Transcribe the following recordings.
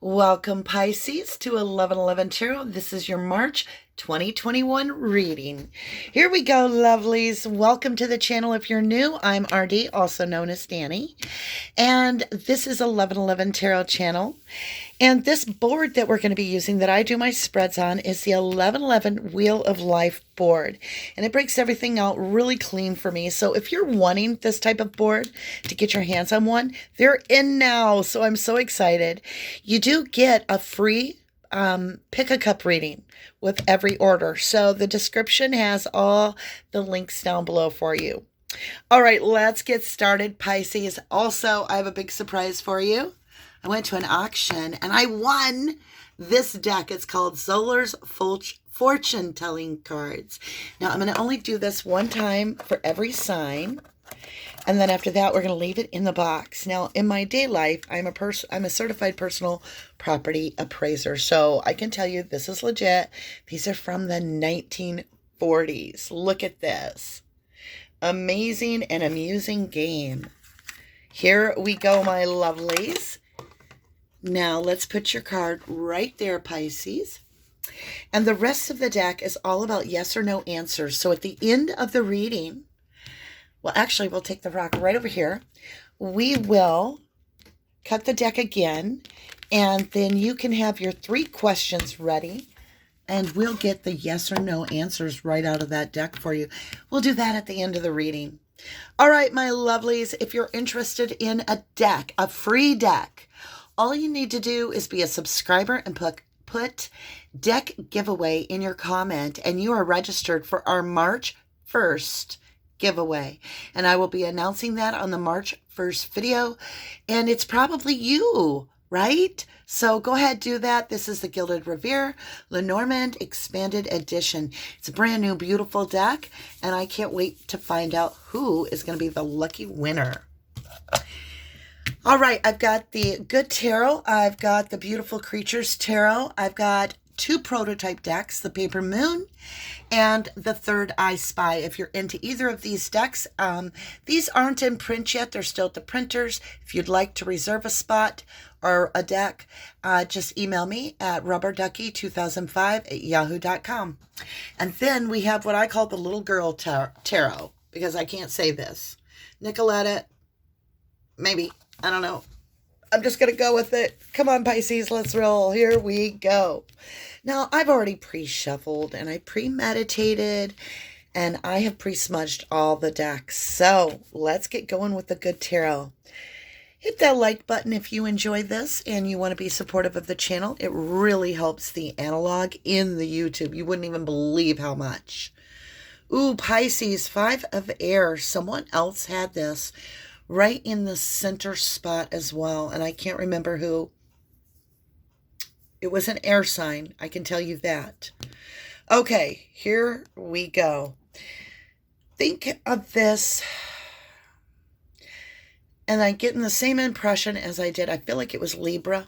Welcome, Pisces, to 1111 Tarot. This is your March 2021 reading. Here we go, lovelies. Welcome to the channel. If you're new, I'm RD, also known as Danny. And this is 1111 Tarot channel. And this board that we're going to be using that I do my spreads on is the 1111 Wheel of Life board. And it breaks everything out really clean for me. So if you're wanting this type of board to get your hands on one, they're in now. So I'm so excited. You do get a free pick a cup reading with every order. So the description has all the links down below for you. All right, let's get started, Pisces. Also, I have a big surprise for you. I went to an auction and I won this deck. It's called Zolar's Fortune Telling Cards. Now, I'm going to only do this one time for every sign. And then after that, we're going to leave it in the box. Now, in my day life, I'm a certified personal property appraiser. So I can tell you this is legit. These are from the 1940s. Look at this. Amazing and amusing game. Here we go, my lovelies. Now, let's put your card right there, Pisces. And the rest of the deck is all about yes or no answers. So at the end of the reading, well, actually, we'll take the rock right over here. We will cut the deck again, and then you can have your 3 questions ready, and we'll get the yes or no answers right out of that deck for you. We'll do that at the end of the reading. All right, my lovelies, if you're interested in a deck, a free deck, all you need to do is be a subscriber and put deck giveaway in your comment, and you are registered for our March 1st giveaway. And I will be announcing that on the March 1st video, and it's probably you, right? So go ahead, do that. This is the Gilded Revere Lenormand Expanded Edition. It's a brand new, beautiful deck, and I can't wait to find out who is going to be the lucky winner. All right, I've got the Good Tarot. I've got the Beautiful Creatures Tarot. I've got 2 prototype decks, the Paper Moon and the Third Eye Spy. If you're into either of these decks, these aren't in print yet. They're still at the printers. If you'd like to reserve a spot or a deck, just email me at rubberducky2005@yahoo.com. And then we have what I call the Little Girl Tarot, because I can't say this. Nicoletta, maybe. I don't know. I'm just going to go with it. Come on, Pisces, let's roll. Here we go. Now, I've already pre-shuffled and I premeditated and I have pre-smudged all the decks. So let's get going with the Good Tarot. Hit that like button if you enjoy this and you want to be supportive of the channel. It really helps the analog in the YouTube. You wouldn't even believe how much. Ooh, Pisces, 5 of Air. Someone else had this right in the center spot as well, and I can't remember who. It was an air sign, I can tell you that. Okay, here we go. Think of this, and I'm getting the same impression as I did. I feel like it was Libra.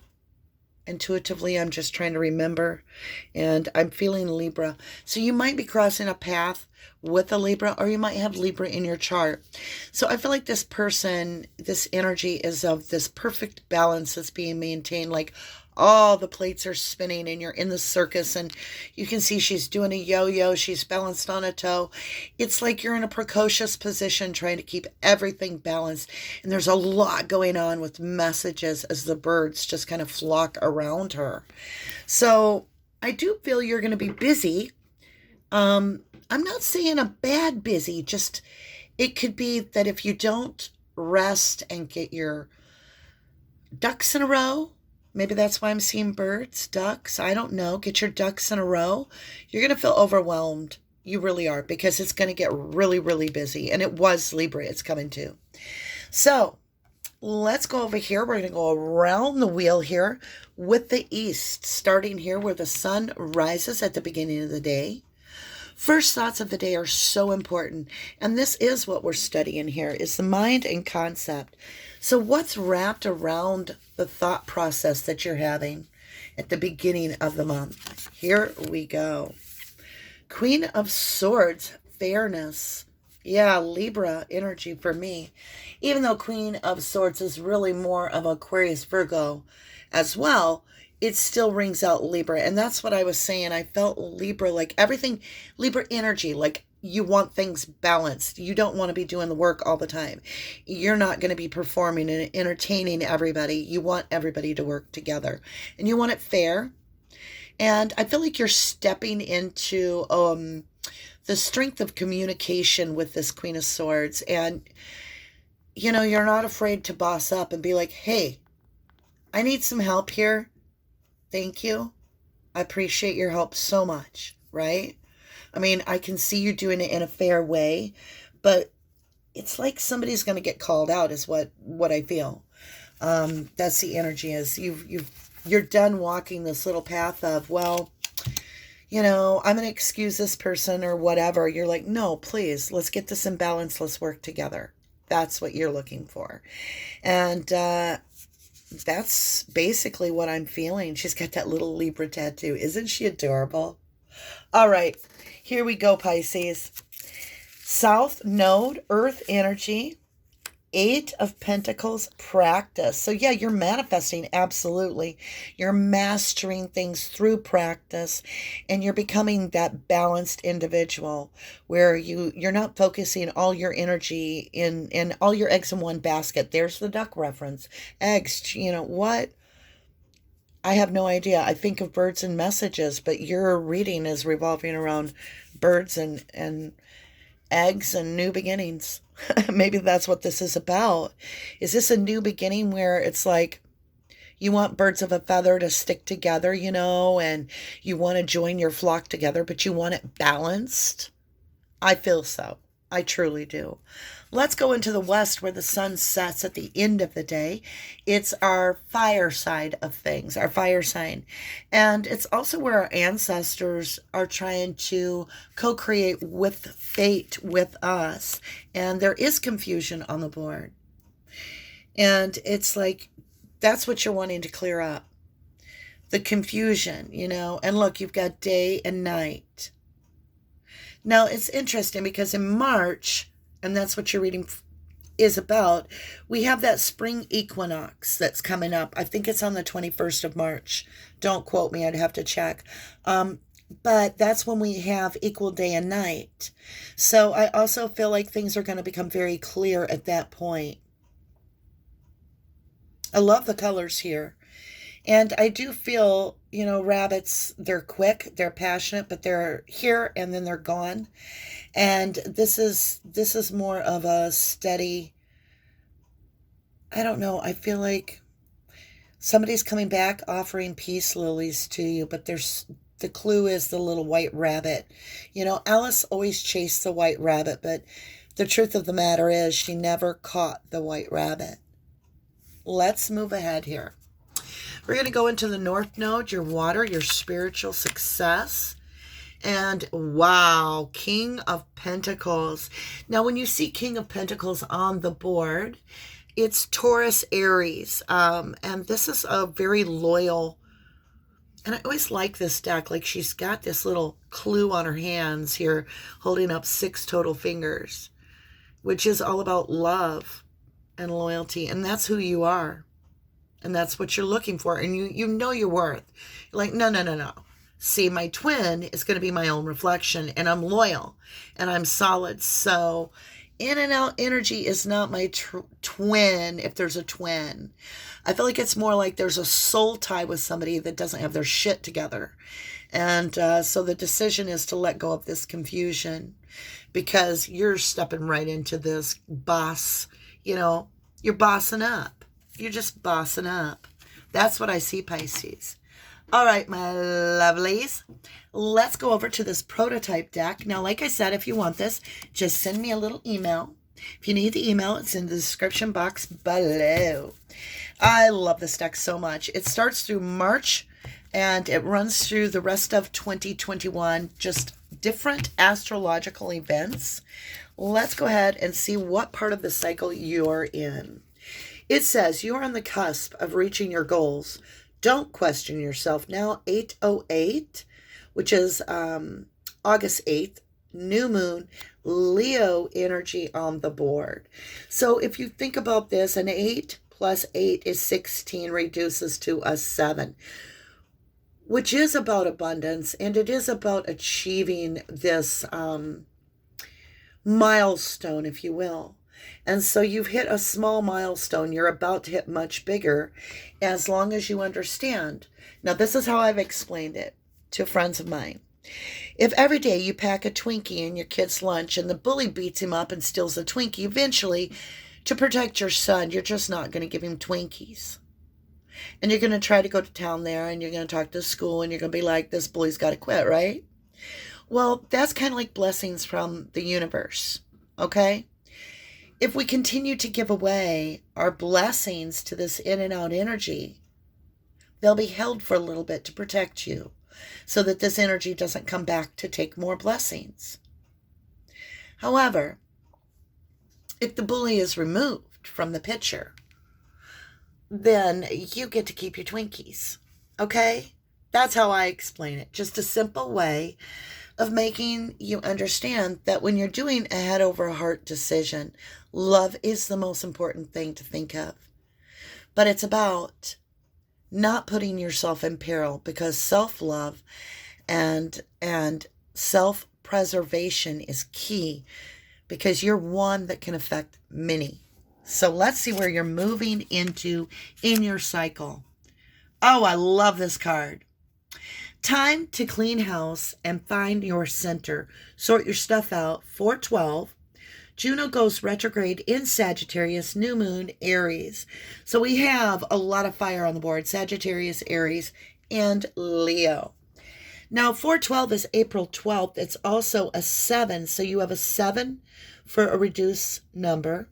Intuitively, I'm just trying to remember, and I'm feeling Libra. So you might be crossing a path with a Libra, or you might have Libra in your chart. So I feel like this person, this energy is of this perfect balance that's being maintained, like all the plates are spinning and you're in the circus and you can see she's doing a yo-yo, she's balanced on a toe. It's like you're in a precocious position trying to keep everything balanced, and there's a lot going on with messages as the birds just kind of flock around her. So I do feel you're going to be busy. I'm not saying a bad busy, just it could be that if you don't rest and get your ducks in a row, maybe that's why I'm seeing birds, ducks, I don't know, get your ducks in a row, you're going to feel overwhelmed. You really are, because it's going to get really, really busy. And it was Libra it's coming to. So let's go over here. We're going to go around the wheel here with the east, starting here where the sun rises at the beginning of the day. First thoughts of the day are so important, and this is what we're studying here, is the mind and concept. So what's wrapped around the thought process that you're having at the beginning of the month? Here we go. Queen of Swords, fairness. Yeah, Libra energy for me. Even though Queen of Swords is really more of Aquarius, Virgo as well, it still rings out Libra. And that's what I was saying. I felt Libra, like everything, Libra energy, like you want things balanced. You don't want to be doing the work all the time. You're not going to be performing and entertaining everybody. You want everybody to work together. And you want it fair. And I feel like you're stepping into the strength of communication with this Queen of Swords. And, you know, you're not afraid to boss up and be like, hey, I need some help here. Thank you. I appreciate your help so much, right? I mean, I can see you doing it in a fair way, but it's like somebody's going to get called out is what I feel. That's the energy is you're done walking this little path of, well, you know, I'm going to excuse this person or whatever. You're like, no, please, let's get this in balance. Let's work together. That's what you're looking for. And that's basically what I'm feeling. She's got that little Libra tattoo. Isn't she adorable? All right, here we go, Pisces. South Node, Earth energy, 8 of Pentacles, practice. So yeah, you're manifesting, absolutely. You're mastering things through practice, and you're becoming that balanced individual where you're not focusing all your energy in all your eggs in one basket. There's the duck reference. Eggs, you know what? I have no idea. I think of birds and messages, but your reading is revolving around birds and eggs and new beginnings. Maybe that's what this is about. Is this a new beginning where it's like you want birds of a feather to stick together, you know, and you want to join your flock together, but you want it balanced? I feel so. I truly do. Let's go into the west where the sun sets at the end of the day. It's our fire side of things, our fire sign. And it's also where our ancestors are trying to co-create with fate with us. And there is confusion on the board. And it's like, that's what you're wanting to clear up. The confusion, you know. And look, you've got day and night. Now, it's interesting because in March, and that's what your reading is about, we have that spring equinox that's coming up. I think it's on the 21st of March. Don't quote me. I'd have to check. But that's when we have equal day and night. So I also feel like things are going to become very clear at that point. I love the colors here. And I do feel, you know, rabbits, they're quick, they're passionate, but they're here and then they're gone. And this is more of a steady, I don't know, I feel like somebody's coming back offering peace lilies to you, but the clue is the little white rabbit. You know, Alice always chased the white rabbit, but the truth of the matter is she never caught the white rabbit. Let's move ahead here. We're going to go into the North Node, your water, your spiritual success. And wow, King of Pentacles. Now, when you see King of Pentacles on the board, it's Taurus, Aries. And this is a very loyal, and I always like this deck. Like she's got this little clue on her hands here, holding up 6 total fingers, which is all about love and loyalty. And that's who you are. And that's what you're looking for. And you know your worth. You're like, no. See, my twin is going to be my own reflection. And I'm loyal. And I'm solid. So in and out energy is not my twin if there's a twin. I feel like it's more like there's a soul tie with somebody that doesn't have their shit together. And so the decision is to let go of this confusion. Because you're stepping right into this boss. You know, you're bossing up. You're just bossing up. That's what I see, Pisces. All right, my lovelies. Let's go over to this prototype deck. Now, like I said, if you want this, just send me a little email. If you need the email, it's in the description box below. I love this deck so much. It starts through March, and it runs through the rest of 2021. Just different astrological events. Let's go ahead and see what part of the cycle you're in. It says you're on the cusp of reaching your goals. Don't question yourself now. 808, which is August 8th, new moon, Leo energy on the board. So if you think about this, an 8 plus 8 is 16, reduces to a 7. which is about abundance, and it is about achieving this milestone, if you will. And so you've hit a small milestone. You're about to hit much bigger, as long as you understand. Now, this is how I've explained it to friends of mine. If every day you pack a Twinkie in your kid's lunch and the bully beats him up and steals the Twinkie, eventually, to protect your son, you're just not going to give him Twinkies. And you're going to try to go to town there, and you're going to talk to the school, and you're going to be like, this bully's got to quit, right? Well, that's kind of like blessings from the universe, okay? If we continue to give away our blessings to this in and out energy, they'll be held for a little bit to protect you, so that this energy doesn't come back to take more blessings. However, if the bully is removed from the picture, then you get to keep your Twinkies, okay? That's how I explain it. Just a simple way of making you understand that when you're doing a head over heart decision, love is the most important thing to think of. But it's about not putting yourself in peril, because self-love and self-preservation is key, because you're one that can affect many. So let's see where you're moving into in your cycle. Oh, I love this card. Time to clean house and find your center. Sort your stuff out. 412. Juno goes retrograde in Sagittarius, new moon, Aries. So we have a lot of fire on the board. Sagittarius, Aries, and Leo. Now, 412 is April 12th. It's also a 7. So you have a 7 for a reduced number.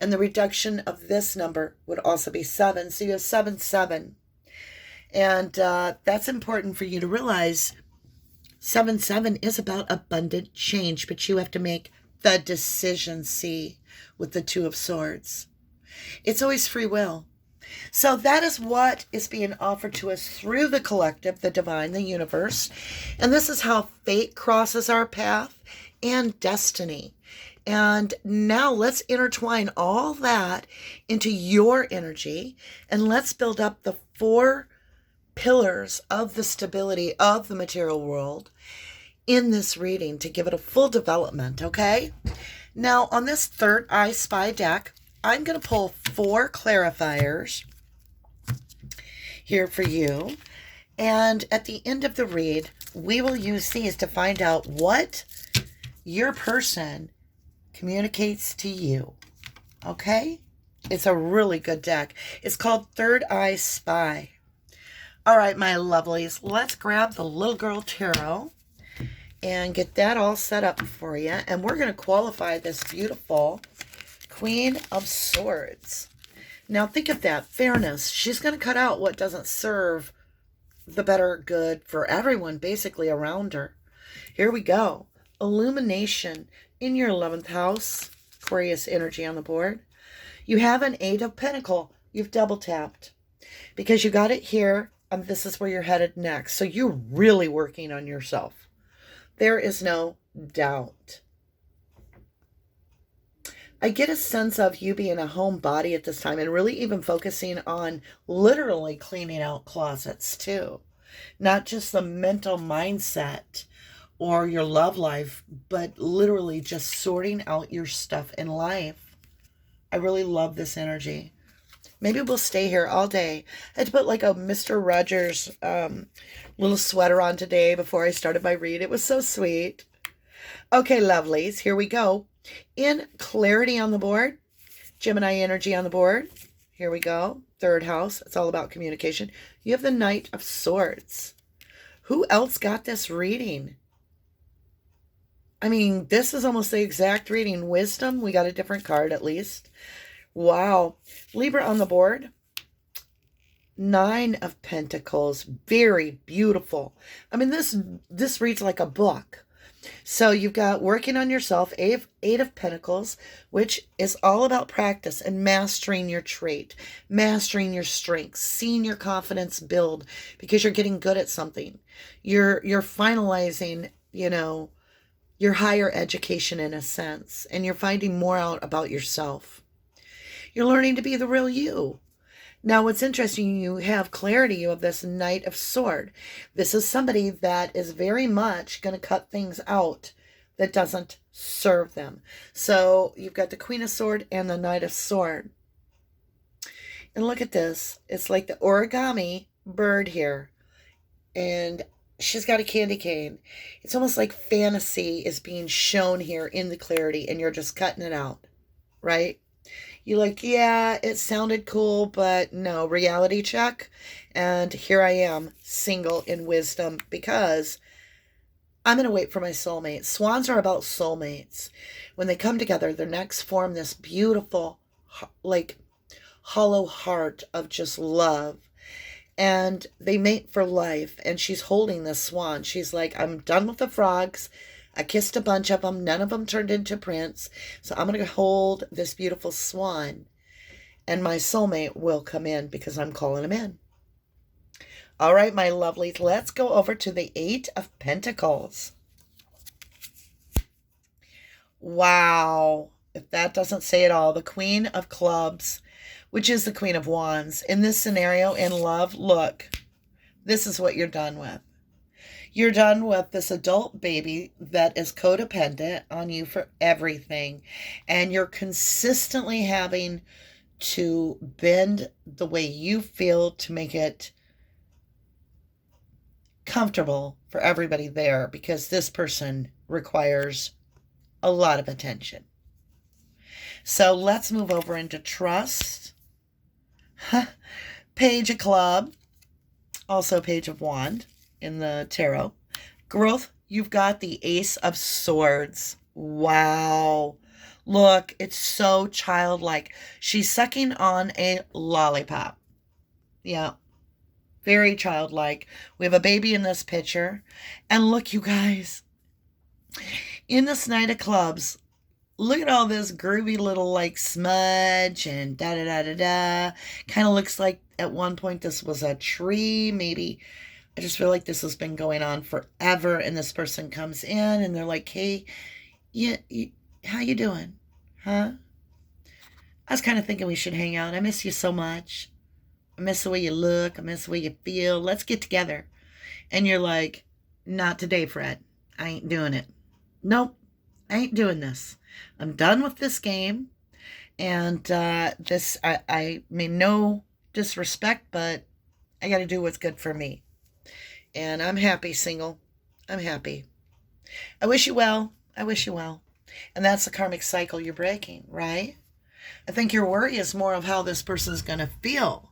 And the reduction of this number would also be 7. So you have 7-7. And that's important for you to realize. 7-7 is about abundant change, but you have to make the decision, see, with the Two of Swords. It's always free will. So that is what is being offered to us through the collective, the divine, the universe. And this is how fate crosses our path and destiny. And now let's intertwine all that into your energy, and let's build up the 4 pillars of the stability of the material world in this reading to give it a full development, okay? Now, on this third I Spy deck, I'm going to pull 4 clarifiers here for you. And at the end of the read, we will use these to find out what your person communicates to you, okay? It's a really good deck. It's called Third Eye Spy. All right, my lovelies, let's grab the Little Girl Tarot and get that all set up for you. And we're going to qualify this beautiful Queen of Swords. Now, think of that. Fairness. She's going to cut out what doesn't serve the better good for everyone, basically, around her. Here we go. Illumination in your 11th house. Aquarius energy on the board. You have an 8 of Pentacles. You've double tapped because you got it here, and this is where you're headed next. So you're really working on yourself. There is no doubt. I get a sense of you being a homebody at this time and really even focusing on literally cleaning out closets too. Not just the mental mindset or your love life, but literally just sorting out your stuff in life. I really love this energy. Maybe we'll stay here all day. I had to put like a Mr. Rogers little sweater on today before I started my read. It was so sweet. Okay, lovelies, here we go. In clarity on the board, Gemini energy on the board. Here we go. 3rd house. It's all about communication. You have the Knight of Swords. Who else got this reading? I mean, this is almost the exact reading. Wisdom. We got a different card at least. Wow. Libra on the board. 9 of Pentacles. Very beautiful. I mean, this reads like a book. So you've got working on yourself, 8 of Pentacles, which is all about practice and mastering your trait, mastering your strengths, seeing your confidence build because you're getting good at something. You're finalizing, you know, your higher education in a sense, and you're finding more out about yourself. You're learning to be the real you. Now, what's interesting, you have clarity. You have this Knight of Sword. This is somebody that is very much going to cut things out that doesn't serve them. So you've got the Queen of Sword and the Knight of Sword. And look at this. It's like the origami bird here. And she's got a candy cane. It's almost like fantasy is being shown here in the clarity, and you're just cutting it out, right? You're like, yeah, it sounded cool, but no, reality check. And here I am, single in wisdom, because I'm going to wait for my soulmate. Swans are about soulmates. When they come together, their necks form this beautiful, like, hollow heart of just love. And they mate for life. And she's holding this swan. She's like, I'm done with the frogs. I kissed a bunch of them. None of them turned into prince. So I'm going to hold this beautiful swan. And my soulmate will come in because I'm calling him in. All right, my lovelies, let's go over to the Eight of Pentacles. Wow. If that doesn't say it all, the Queen of Clubs, which is the Queen of Wands. In this scenario, in love, look, this is what you're done with. You're done with this adult baby that is codependent on you for everything. And you're consistently having to bend the way you feel to make it comfortable for everybody there, because this person requires a lot of attention. So let's move over into trust. Page of Club, also Page of Wand in the tarot. Growth, you've got the Ace of Swords. Wow. Look, it's so childlike. She's sucking on a lollipop. Yeah. Very childlike. We have a baby in this picture. And look, you guys. In this Knight of Clubs, look at all this groovy little like smudge and da-da-da-da-da. Kind of looks like at one point this was a tree. Maybe I just feel like this has been going on forever. And this person comes in and they're like, hey, how you doing? Huh? I was kind of thinking we should hang out. I miss you so much. I miss the way you look. I miss the way you feel. Let's get together. And you're like, not today, Fred. I ain't doing it. Nope. I ain't doing this. I'm done with this game. And I mean, no disrespect, but I got to do what's good for me. And I'm happy, single. I'm happy. I wish you well. I wish you well. And that's the karmic cycle you're breaking, right? I think your worry is more of how this person's going to feel,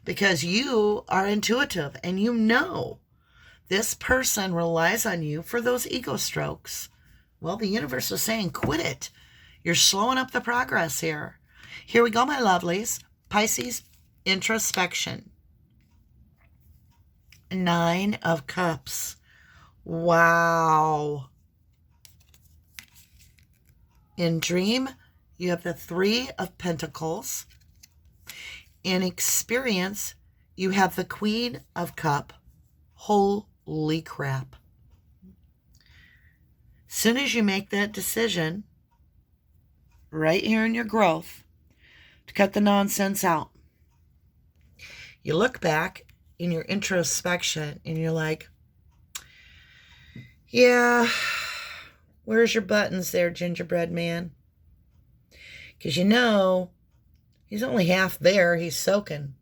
because you are intuitive and you know this person relies on you for those ego strokes. Well, the universe is saying, quit it. You're slowing up the progress here. Here we go, my lovelies. Pisces, introspection. 9 of Cups. Wow. In dream, you have the 3 of Pentacles. In experience, you have the Queen of Cup. Holy crap. Soon as you make that decision, right here in your growth, to cut the nonsense out, you look back in your introspection and you're like, yeah, where's your buttons there, gingerbread man? Because you know, he's only half there. He's soaking.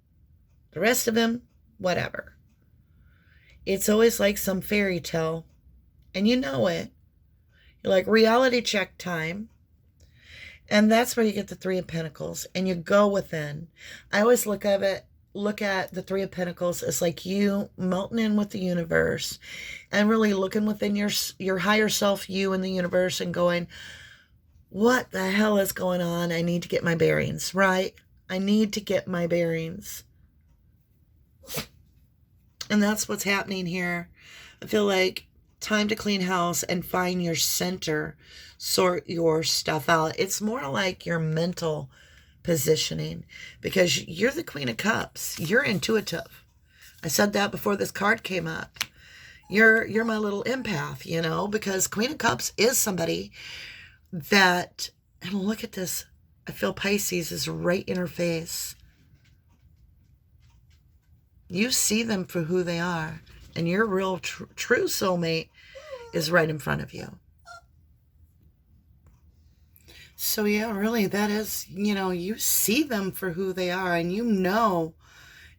The rest of him, whatever. It's always like some fairy tale. And you know it. You're like, reality check time. And that's where you get the 3 of Pentacles. And you go within. I always look at the 3 of Pentacles as like you melting in with the universe. And really looking within your higher self, you in the universe, and going, what the hell is going on? I need to get my bearings, right? I need to get my bearings. And that's what's happening here. I feel like time to clean house and find your center, sort your stuff out. It's more like your mental positioning, because you're the Queen of Cups. You're intuitive. I said that before this card came up. You're my little empath, you know, because Queen of Cups is somebody that, and look at this, I feel Pisces is right in her face. You see them for who they are. And your real true soulmate is right in front of you. So yeah, really, that is, you see them for who they are. And you know,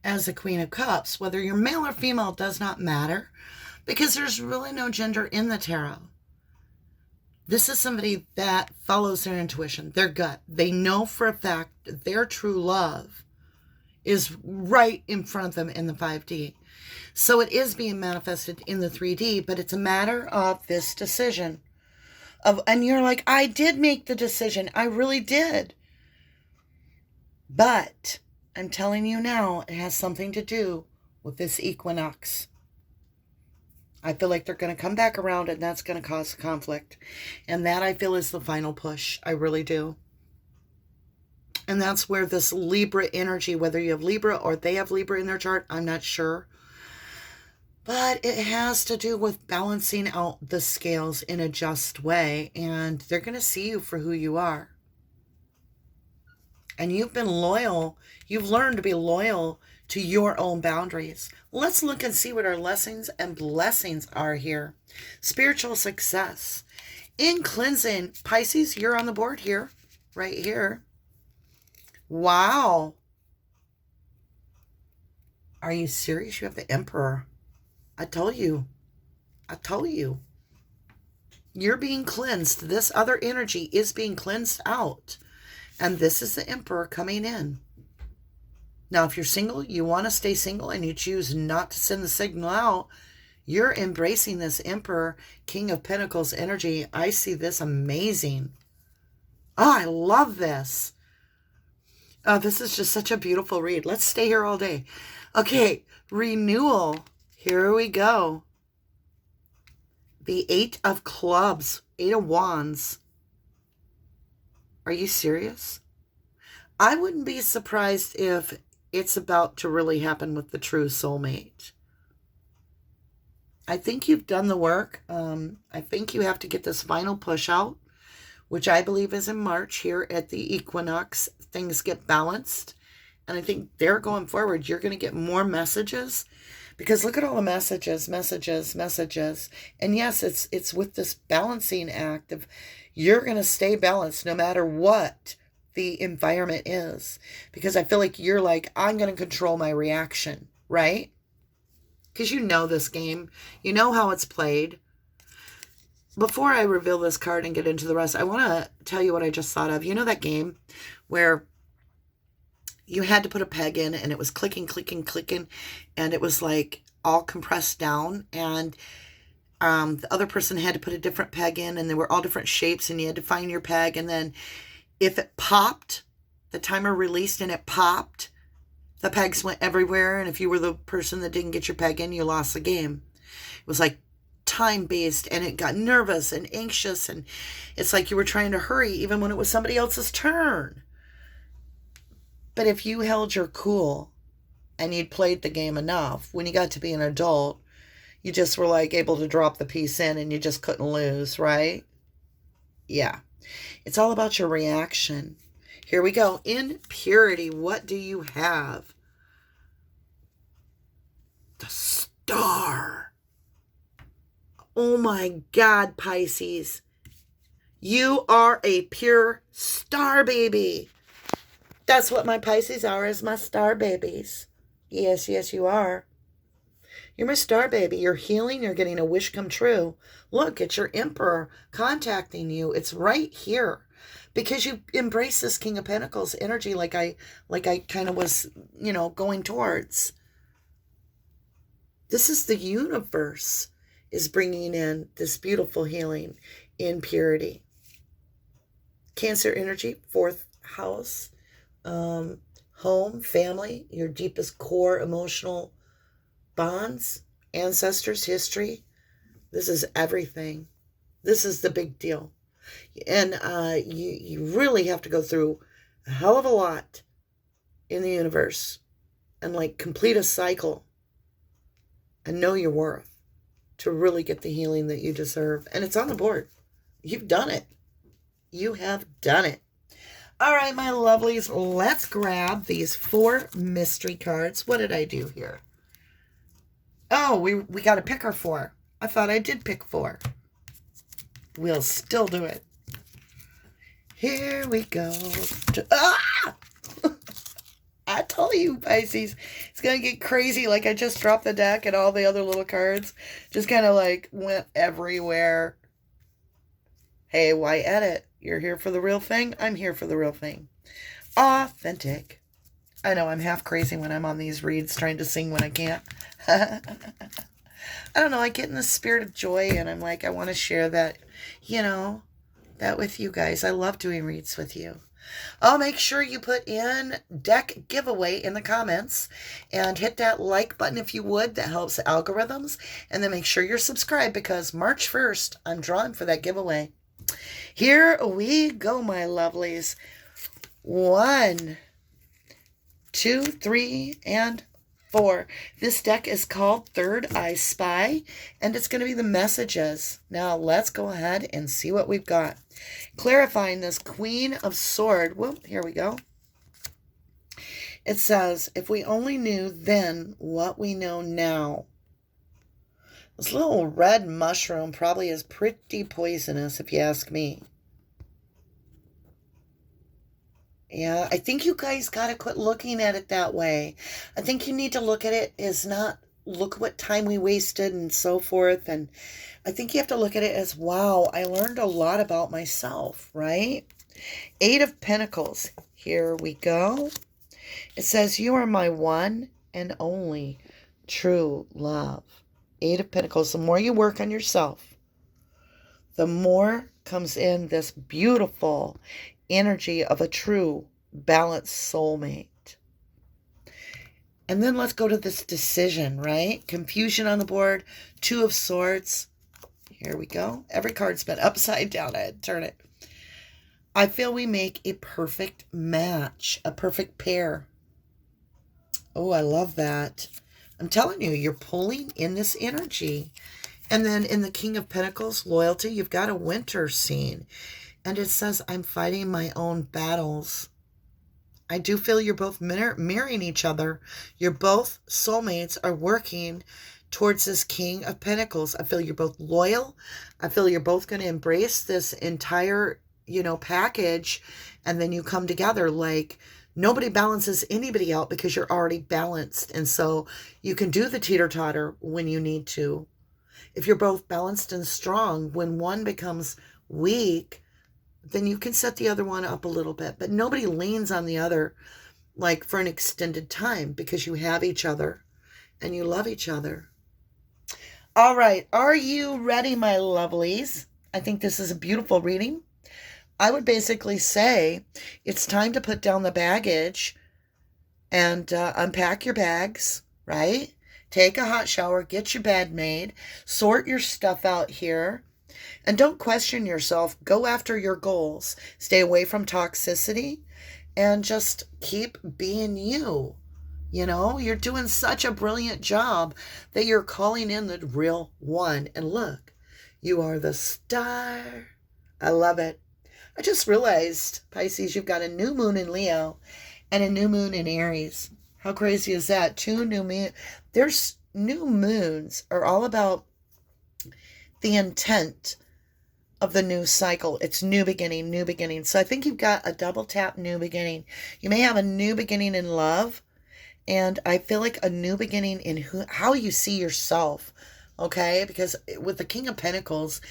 as a Queen of Cups, whether you're male or female does not matter. Because there's really no gender in the tarot. This is somebody that follows their intuition, their gut. They know for a fact that their true love is right in front of them in the 5D. So it is being manifested in the 3D, but it's a matter of this decision. And you're like, I did make the decision. I really did. But I'm telling you now, it has something to do with this equinox. I feel like they're going to come back around and that's going to cause conflict. And that I feel is the final push. I really do. And that's where this Libra energy, whether you have Libra or they have Libra in their chart, I'm not sure. But it has to do with balancing out the scales in a just way. And they're going to see you for who you are. And you've been loyal. You've learned to be loyal to your own boundaries. Let's look and see what our lessons and blessings are here. Spiritual success. In cleansing, Pisces, you're on the board here, right here. Wow. Are you serious? You have the Emperor. I told you. You're being cleansed. This other energy is being cleansed out. And this is the Emperor coming in. Now, if you're single, you want to stay single and you choose not to send the signal out, you're embracing this Emperor, King of Pentacles energy. I see this amazing. Oh, I love this. Oh, this is just such a beautiful read. Let's stay here all day. Okay, renewal. Here we go. The 8 of Clubs, 8 of Wands. Are you serious? I wouldn't be surprised if it's about to really happen with the true soulmate. I think you've done the work. I think you have to get this final push out, which I believe is in March here at the equinox. Things get balanced. And I think they're going forward. You're going to get more messages. Because look at all the messages. And yes, it's with this balancing act of you're going to stay balanced no matter what the environment is. Because I feel like you're like, I'm going to control my reaction, right? Because you know this game. You know how it's played. Before I reveal this card and get into the rest, I want to tell you what I just thought of. You know that game where you had to put a peg in and it was clicking, and it was like all compressed down, and the other person had to put a different peg in, and they were all different shapes, and you had to find your peg, and then if it popped, the timer released and it popped, the pegs went everywhere, and if you were the person that didn't get your peg in, you lost the game. It was like time-based, and it got nervous and anxious, and it's like you were trying to hurry even when it was somebody else's turn. But if you held your cool and you'd played the game enough, when you got to be an adult, you just were like able to drop the piece in and you just couldn't lose, right? Yeah. It's all about your reaction. Here we go. In purity, what do you have? The Star. Oh my God, Pisces. You are a pure star baby. That's what my Pisces are, is my star babies. Yes, you are. You're my star baby. You're healing. You're getting a wish come true. Look, it's your Emperor contacting you. It's right here. Because you embrace this King of Pentacles energy like I kind of was, going towards. This is the universe is bringing in this beautiful healing in purity. Cancer energy, 4th house. Home, family, your deepest core emotional bonds, ancestors, history. This is everything. This is the big deal. And you really have to go through a hell of a lot in the universe and like complete a cycle and know your worth to really get the healing that you deserve. And it's on the board. You've done it. You have done it. All right, my lovelies, let's grab these 4 mystery cards. What did I do here? Oh, we got to pick our 4. I thought I did pick 4. We'll still do it. Here we go. I told you, Pisces, it's going to get crazy. Like, I just dropped the deck and all the other little cards just kind of like went everywhere. Hey, why edit? You're here for the real thing. I'm here for the real thing. Authentic. I know I'm half crazy when I'm on these reads trying to sing when I can't. I don't know. I get in the spirit of joy and I'm like, I want to share that, that with you guys. I love doing reads with you. Oh, make sure you put in deck giveaway in the comments and hit that like button if you would. That helps algorithms. And then make sure you're subscribed because March 1st, I'm drawing for that giveaway. Here we go, my lovelies. 1, 2, 3, and 4. This deck is called Third Eye Spy, and it's going to be the messages. Now, let's go ahead and see what we've got. Clarifying this Queen of Swords. Well, here we go. It says, if we only knew then what we know now. This little red mushroom probably is pretty poisonous, if you ask me. Yeah, I think you guys got to quit looking at it that way. I think you need to look at it as not, look what time we wasted and so forth. And I think you have to look at it as, wow, I learned a lot about myself, right? 8 of Pentacles. Here we go. It says, you are my one and only true love. 8 of Pentacles. The more you work on yourself, the more comes in this beautiful energy of a true balanced soulmate. And then let's go to this decision, right? Confusion on the board. 2 of Swords. Here we go. Every card's been upside down. I had to turn it. I feel we make a perfect match, a perfect pair. Oh, I love that. I'm telling you, you're pulling in this energy. And then in the King of Pentacles, loyalty, you've got a winter scene. And it says, I'm fighting my own battles. I do feel you're both mirroring each other. You're both soulmates are working towards this King of Pentacles. I feel you're both loyal. I feel you're both going to embrace this entire, package. And then you come together like nobody balances anybody out because you're already balanced. And so you can do the teeter-totter when you need to. If you're both balanced and strong, when one becomes weak, then you can set the other one up a little bit. But nobody leans on the other like for an extended time because you have each other and you love each other. All right. Are you ready, my lovelies? I think this is a beautiful reading. I would basically say it's time to put down the baggage and unpack your bags, right? Take a hot shower, get your bed made, sort your stuff out here, and don't question yourself. Go after your goals. Stay away from toxicity and just keep being you. You're doing such a brilliant job that you're calling in the real one. And look, you are the star. I love it. I just realized, Pisces, you've got a new moon in Leo and a new moon in Aries. How crazy is that? 2 new moons. There's new moons are all about the intent of the new cycle. It's new beginning, new beginning. So I think you've got a double tap new beginning. You may have a new beginning in love. And I feel like a new beginning in how you see yourself. Okay? Because with the King of Pentacles,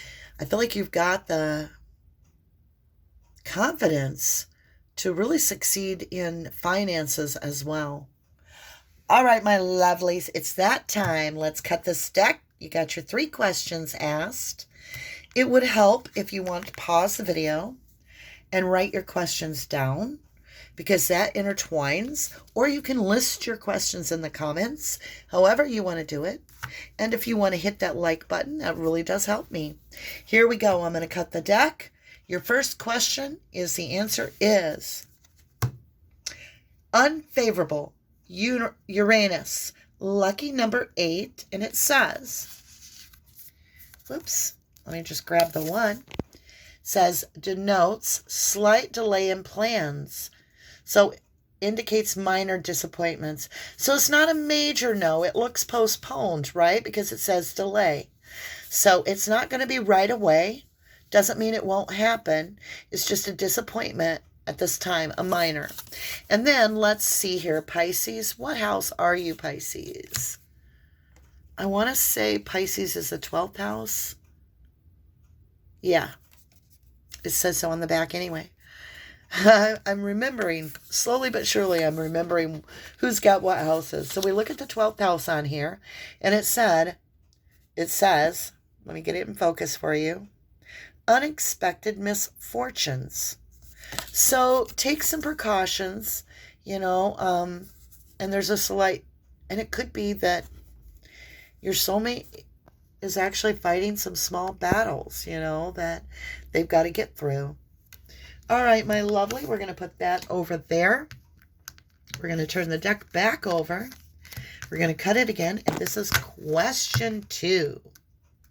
I feel like you've got the confidence to really succeed in finances as well. All right, my lovelies, it's that time. Let's cut this deck. You got your 3 questions asked. It would help if you want to pause the video and write your questions down because that intertwines, or you can list your questions in the comments, however you want to do it. And if you want to hit that like button, that really does help me. Here we go. I'm going to cut the deck. Your first question is the answer is unfavorable Uranus, lucky number 8, and it says, whoops, let me just grab the 1. It says denotes slight delay in plans. So indicates minor disappointments. So it's not a major no. It looks postponed, right? Because it says delay. So it's not going to be right away. Doesn't mean it won't happen. It's just a disappointment at this time, a minor. And then let's see here, Pisces. What house are you, Pisces? I want to say Pisces is the 12th house. Yeah. It says so on the back anyway. I'm remembering, slowly but surely, I'm remembering who's got what houses. So we look at the 12th house on here, and it says, let me get it in focus for you, unexpected misfortunes. So take some precautions, and there's a slight, and it could be that your soulmate is actually fighting some small battles, that they've got to get through. All right, my lovely, we're going to put that over there. We're going to turn the deck back over. We're going to cut it again, and this is question 2.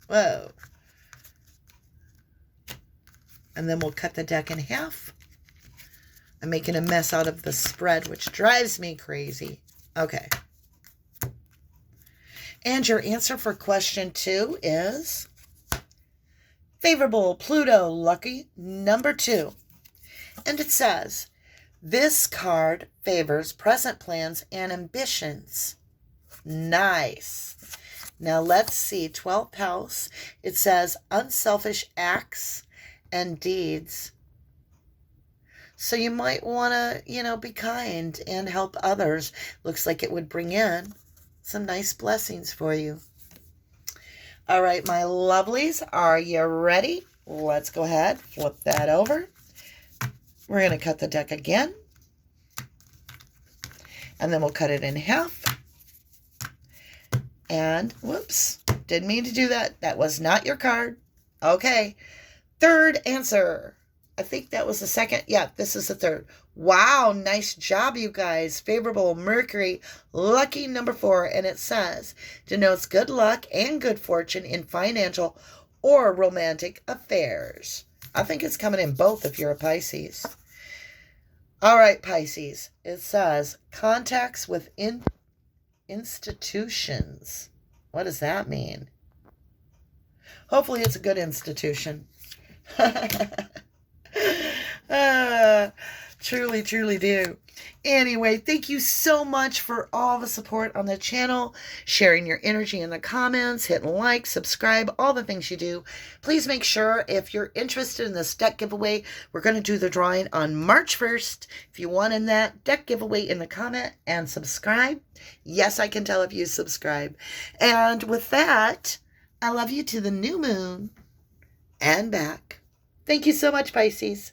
Whoa. And then we'll cut the deck in half. I'm making a mess out of the spread, which drives me crazy. Okay. And your answer for question 2 is favorable Pluto, lucky number 2. And it says, this card favors present plans and ambitions. Nice. Now let's see, 12th house. It says unselfish acts and deeds. So you might want to, be kind and help others. Looks like it would bring in some nice blessings for you. All right, my lovelies, are you ready? Let's go ahead, flip that over. We're going to cut the deck again. And then we'll cut it in half. And, whoops, didn't mean to do that. That was not your card. Okay. Third answer. I think that was the second. Yeah, this is the third. Wow, nice job, you guys. Favorable Mercury, lucky number 4. And it says, denotes good luck and good fortune in financial or romantic affairs. I think it's coming in both if you're a Pisces. All right, Pisces. It says contacts with institutions. What does that mean? Hopefully it's a good institution. Truly, truly do. Anyway, thank you so much for all the support on the channel, sharing your energy in the comments, hitting like, subscribe, all the things you do. Please make sure if you're interested in this deck giveaway, we're going to do the drawing on March 1st. If you want in that deck giveaway in the comment and subscribe. Yes, I can tell if you subscribe. And with that, I love you to the new moon and back. Thank you so much, Pisces.